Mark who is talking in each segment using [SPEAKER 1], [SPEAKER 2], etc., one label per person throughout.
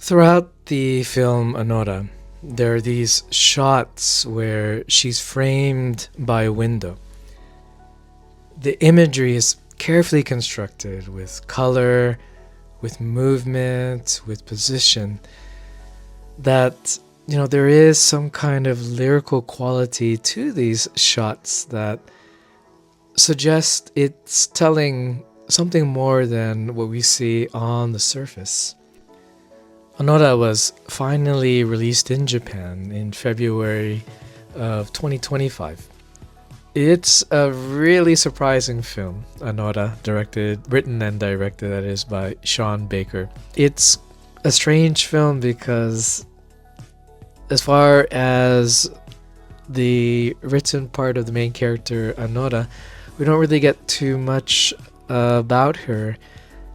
[SPEAKER 1] Throughout the film Anora, there are these shots where she's framed by a window. The imagery is carefully constructed with color, with movement, with position, that there is some kind of lyrical quality to these shots that suggest it's telling something more than what we see on the surface. Anora was finally released in Japan in February of 2025. It's a really surprising film. Anora, written and directed, that is, by Sean Baker. It's a strange film because, as far as the written part of the main character, Anora, we don't really get too much about her,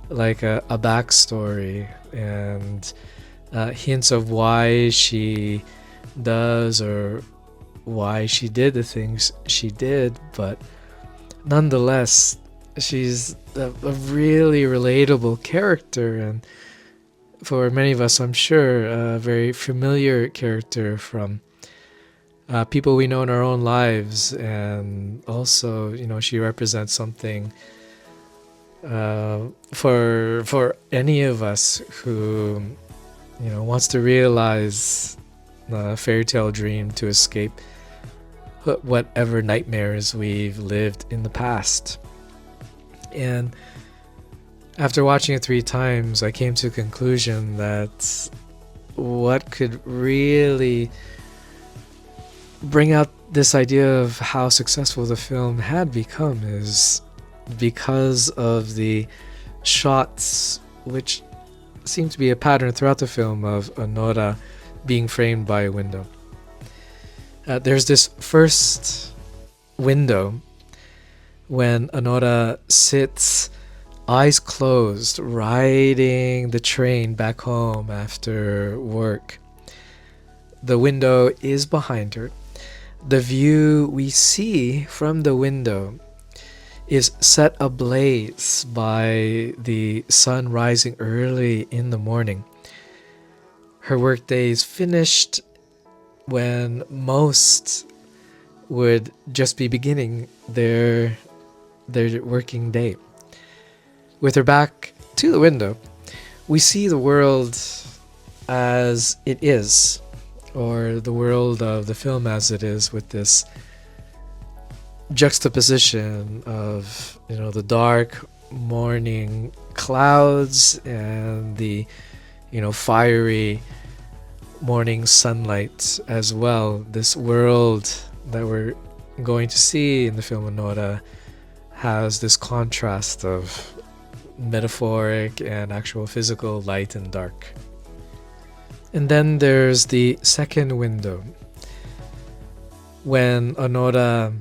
[SPEAKER 1] like a backstory and hints of why she does or why she did the things she did, but nonetheless, she's a really relatable character, and for many of us, I'm sure, a very familiar character from people we know in our own lives. And also, she represents something for any of us who wants to realize a fairy tale dream to escape whatever nightmares we've lived in the past. And after watching it 3 times, I came to a conclusion that what could really bring out this idea of how successful the film had become is because of the shots, which seem to be a pattern throughout the film, of Anora being framed by a window. There's this first window when Anora sits, eyes closed, riding the train back home after work. The window is behind her. The view we see from the window is set ablaze by the sun rising early in the morning. Her workday is finished when most would just be beginning their working day. With her back to the window, we see the world as it is, or the world of the film as it is, with this juxtaposition of the dark morning clouds and the fiery morning sunlight as well. This world that we're going to see in the film Anora has this contrast of metaphoric and actual physical light and dark. And then there's the second window when Anora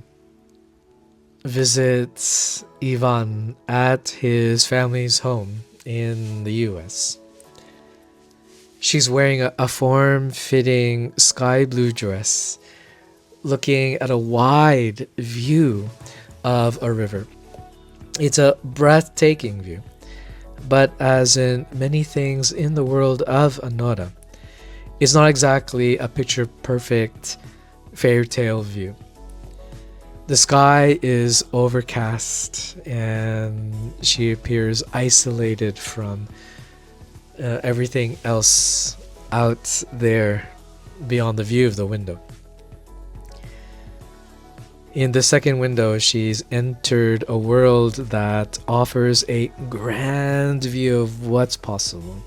[SPEAKER 1] visits Ivan at his family's home in the US. She's wearing a form-fitting sky blue dress, looking at a wide view of a river. It's a breathtaking view, but as in many things in the world of Anora, it's not exactly a picture-perfect fairy tale view. The sky is overcast and she appears isolated from everything else out there beyond the view of the window. In the second window, she's entered a world that offers a grand view of what's possible.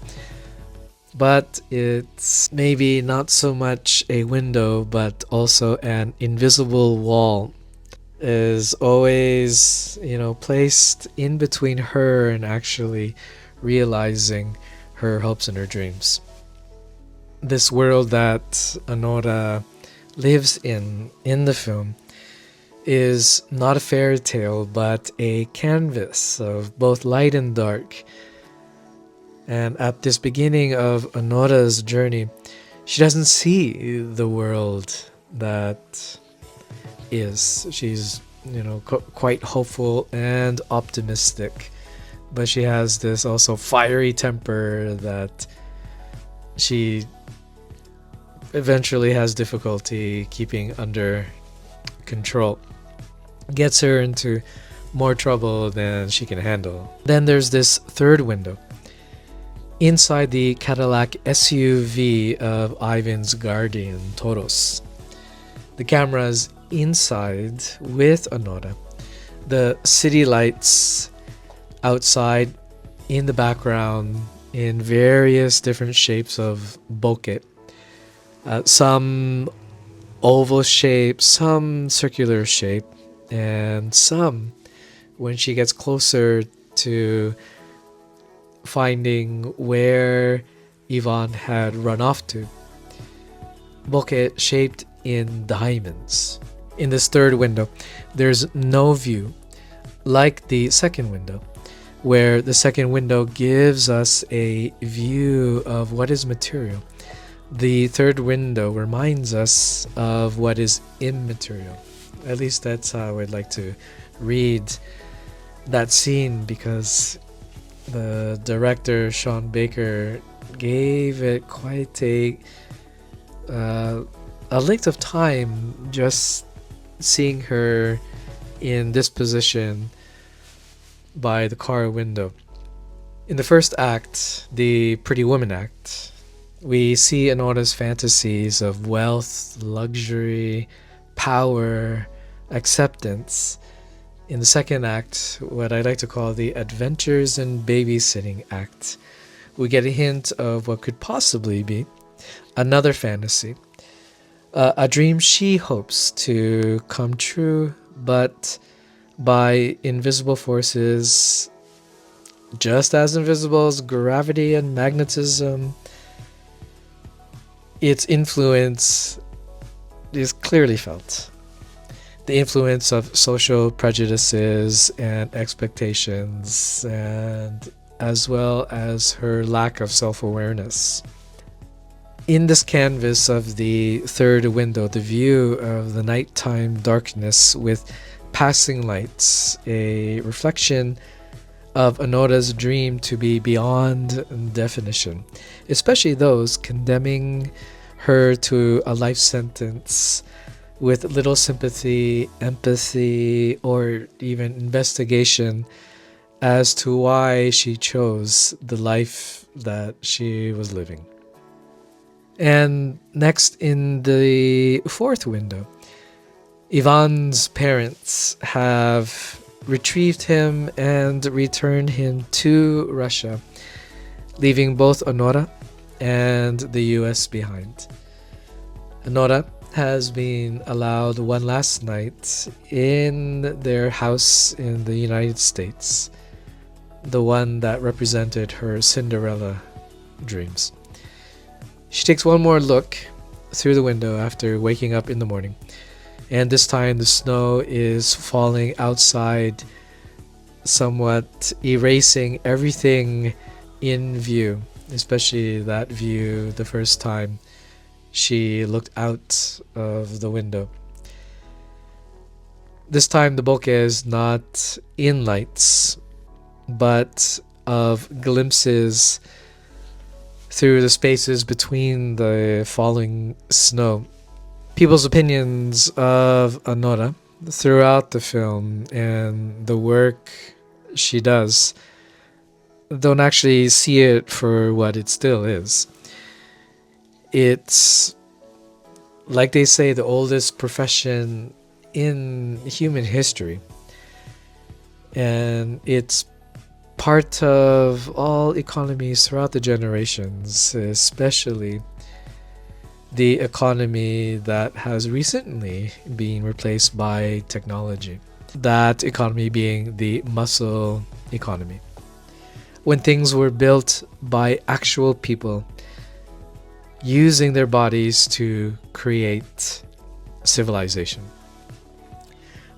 [SPEAKER 1] But it's maybe not so much a window, but also an invisible wall is always, placed in between her and actually realizing her hopes and her dreams. This world that Anora lives in the film is not a fairy tale, but a canvas of both light and dark. And at this beginning of Anora's journey, she doesn't see the world that is. She's, quite hopeful and optimistic, but she has this also fiery temper that she eventually has difficulty keeping under control, gets her into more trouble than she can handle. Then there's this third window. Inside the Cadillac SUV of Ivan's guardian, Toros. The camera's inside with Anora. The city lights outside in the background in various different shapes of bokeh. Some oval shape, some circular shape, and some, when she gets closer to finding where Ivan had run off to, bokeh shaped in diamonds. In this third window, there's no view, like the second window, where the second window gives us a view of what is material. The third window reminds us of what is immaterial. At least that's how I'd like to read that scene, because the director, Sean Baker, gave it quite a length of time just seeing her in this position by the car window. In the first act, the Pretty Woman act, we see Anora's fantasies of wealth, luxury, power, acceptance. In the second act, what I like to call the Adventures in Babysitting act, we get a hint of what could possibly be another fantasy, a dream she hopes to come true, but by invisible forces just as invisible as gravity and magnetism. Its influence is clearly felt. The influence of social prejudices and expectations, and as well as her lack of self-awareness. In this canvas of the third window, the view of the nighttime darkness with passing lights, a reflection of Anora's dream to be beyond definition, especially those condemning her to a life sentence with little sympathy, empathy, or even investigation as to why she chose the life that she was living. And next, in the fourth window, Ivan's parents have retrieved him and returned him to Russia, leaving both Anora and the US behind. Anora has been allowed one last night in their house in the United States, the one that represented her Cinderella dreams. She takes one more look through the window after waking up in the morning, and this time the snow is falling outside, somewhat erasing everything in view, especially that view the first time she looked out of the window. This time the bokeh is not in lights, but of glimpses through the spaces between the falling snow. People's opinions of Anora throughout the film and the work she does don't actually see it for what it still is. It's, like they say, the oldest profession in human history. And it's part of all economies throughout the generations, especially the economy that has recently been replaced by technology. That economy being the muscle economy. When things were built by actual people using their bodies to create civilization.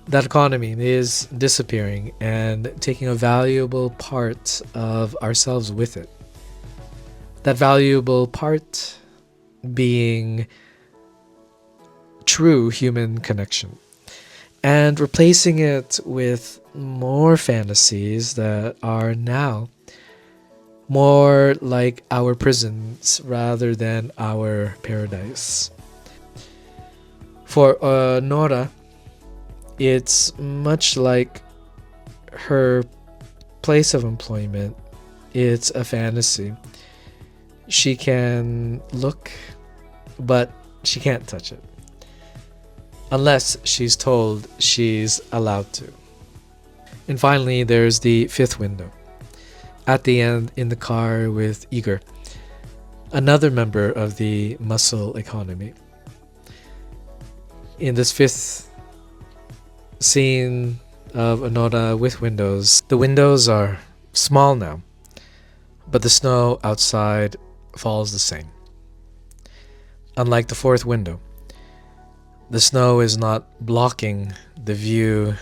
[SPEAKER 1] That economy is disappearing and taking a valuable part of ourselves with it. That valuable part being true human connection, and replacing it with more fantasies that are now more like our prisons rather than our paradise. For Nora, it's much like her place of employment. It's a fantasy. She can look, but she can't touch it. Unless she's told she's allowed to. And finally, there's the fifth window. At the end, in the car with Igor, another member of the muscle economy. In this fifth scene of Anora with windows, the windows are small now, but the snow outside falls the same. Unlike the fourth window, the snow is not blocking the view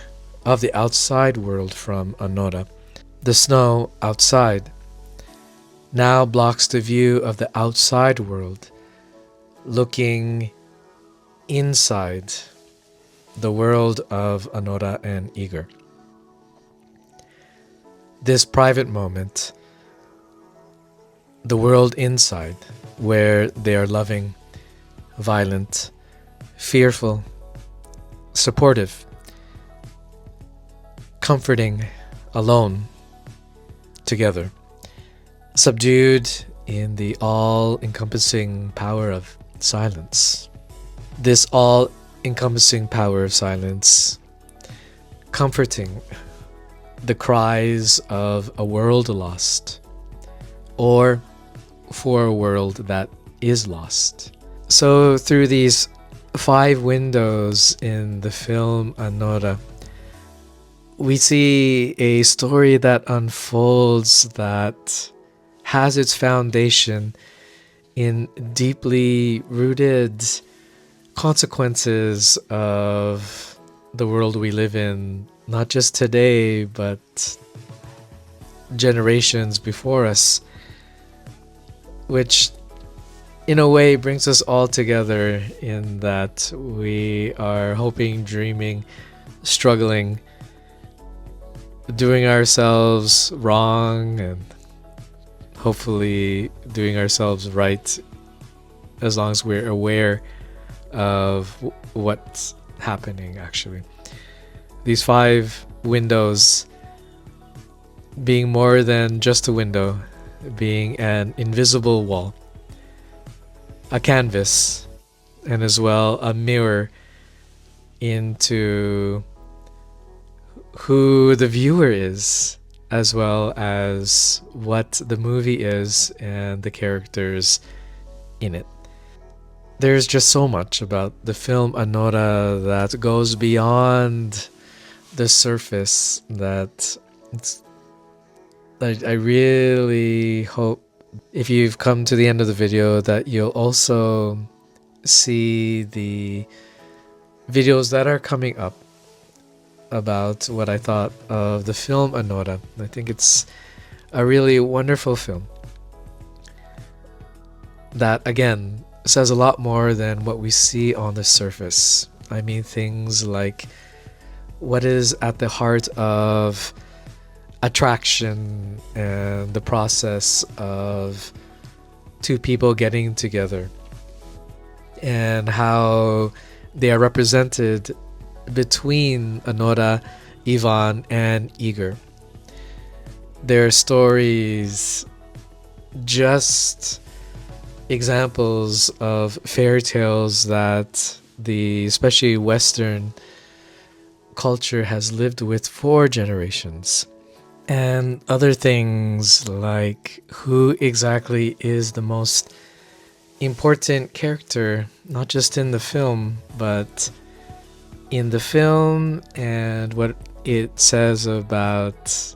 [SPEAKER 1] of the outside world from Anora. The snow outside now blocks the view of the outside world, looking inside the world of Anora and Igor. This private moment, the world inside, where they are loving, violent, fearful, supportive, comforting, alone, together, subdued in the all-encompassing power of silence. This all-encompassing power of silence, comforting the cries of a world lost, or for a world that is lost. So through these 5 windows in the film Anora, we see a story that unfolds that has its foundation in deeply rooted consequences of the world we live in, not just today, but generations before us, which in a way brings us all together in that we are hoping, dreaming, struggling, doing ourselves wrong, and hopefully doing ourselves right, as long as we're aware of what's happening actually. These 5 windows being more than just a window, being an invisible wall, a canvas, and as well a mirror into who the viewer is, as well as what the movie is and the characters in it. There's just so much about the film Anora that goes beyond the surface that I really hope, if you've come to the end of the video, that you'll also see the videos that are coming up about what I thought of the film Anora. I think it's a really wonderful film that, again, says a lot more than what we see on the surface. I mean, things like what is at the heart of attraction and the process of 2 people getting together, and how they are represented between Anora, Ivan, and Igor. Their stories, just examples of fairy tales that the especially Western culture has lived with for generations. And other things like who exactly is the most important character, not just in the film, but in the film, and what it says about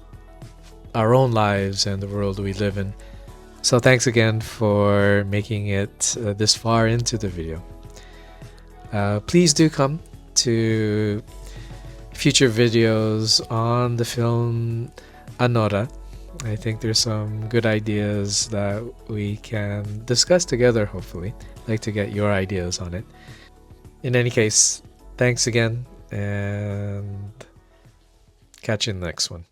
[SPEAKER 1] our own lives and the world we live in. So thanks again for making it this far into the video. Please do come to future videos on the film Anora. I think there's some good ideas that we can discuss together, hopefully. I'd like to get your ideas on it. In any case, thanks again, and catch you in the next one.